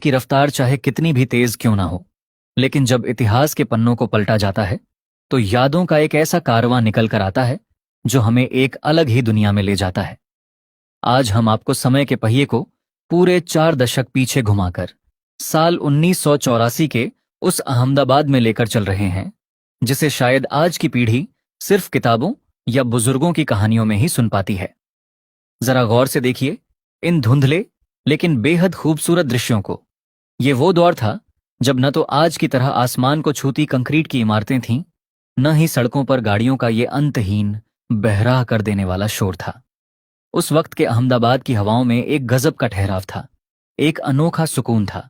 की रफ्तार चाहे कितनी भी तेज क्यों ना हो, लेकिन जब इतिहास के पन्नों को पलटा जाता है तो यादों का एक ऐसा कारवां निकल कर आता है जो हमें एक अलग ही दुनिया में ले जाता है। आज हम आपको समय के पहिए को पूरे 4 दशक पीछे घुमाकर साल 1984 के उस अहमदाबाद में लेकर चल रहे हैं, जिसे शायद आज की पीढ़ी सिर्फ किताबों या बुजुर्गों की कहानियों में ही सुन पाती है। जरा गौर से देखिए इन धुंधले लेकिन बेहद खूबसूरत दृश्यों को। ये वो दौर था जब न तो आज की तरह आसमान को छूती कंक्रीट की इमारतें थीं, न ही सड़कों पर गाड़ियों का ये अंतहीन बहराह कर देने वाला शोर था। उस वक्त के अहमदाबाद की हवाओं में एक गजब का ठहराव था, एक अनोखा सुकून था,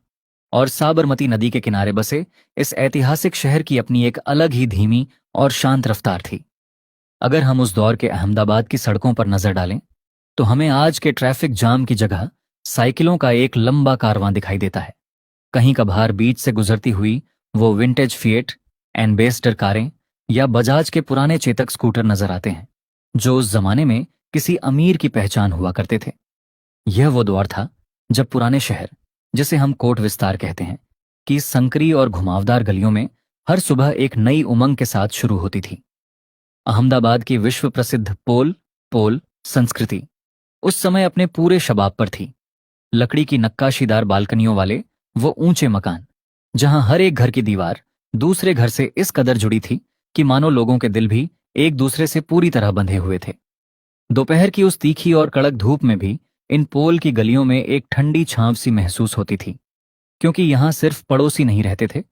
और साबरमती नदी के किनारे बसे इस ऐतिहासिक शहर की अपनी एक अलग ही धीमी और शांत रफ्तार थी। अगर हम उस दौर के अहमदाबाद की सड़कों पर नजर डालें तो हमें आज के ट्रैफिक जाम की जगह साइकिलों का एक लंबा कारवां दिखाई देता है। कहीं कभार बीच से गुजरती हुई वो विंटेज फिएट एम्बेसडर कारें या बजाज के पुराने चेतक स्कूटर नजर आते हैं, जो उस जमाने में किसी अमीर की पहचान हुआ करते थे। यह वो दौर था जब पुराने शहर, जिसे हम कोट विस्तार कहते हैं, की संकरी और घुमावदार गलियों में हर सुबह एक नई उमंग के साथ शुरू होती थी। अहमदाबाद की विश्व प्रसिद्ध पोल पोल संस्कृति उस समय अपने पूरे शबाब पर थी। लकड़ी की नक्काशीदार बालकनियों वाले वो ऊंचे मकान, जहां हर एक घर की दीवार दूसरे घर से इस कदर जुड़ी थी कि मानो लोगों के दिल भी एक दूसरे से पूरी तरह बंधे हुए थे। दोपहर की उस तीखी और कड़क धूप में भी इन पोल की गलियों में एक ठंडी छांव सी महसूस होती थी, क्योंकि यहां सिर्फ पड़ोसी नहीं रहते थे,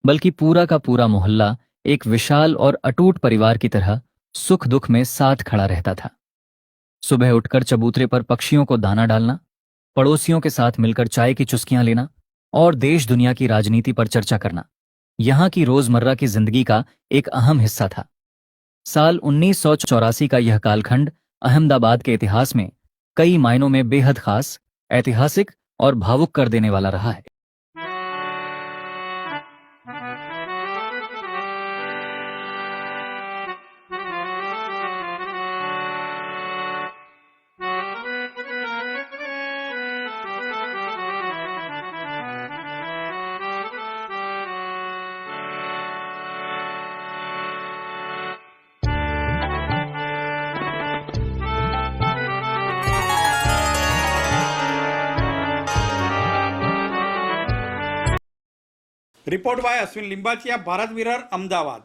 बल्कि पूरा का पूरा मोहल्ला एक विशाल और अटूट परिवार की तरह सुख दुख में साथ खड़ा रहता था। सुबह उठकर चबूतरे पर पक्षियों को दाना डालना, पड़ोसियों के साथ मिलकर चाय की चुस्कियां लेना और देश दुनिया की राजनीति पर चर्चा करना यहां की रोजमर्रा की जिंदगी का एक अहम हिस्सा था। साल 1984 का यह कालखंड अहमदाबाद के इतिहास में कई मायनों में बेहद खास, ऐतिहासिक और भावुक कर देने वाला रहा है। रिपोर्ट बाय अश्विन लिंबाचिया, भारत विरर, अहमदाबाद।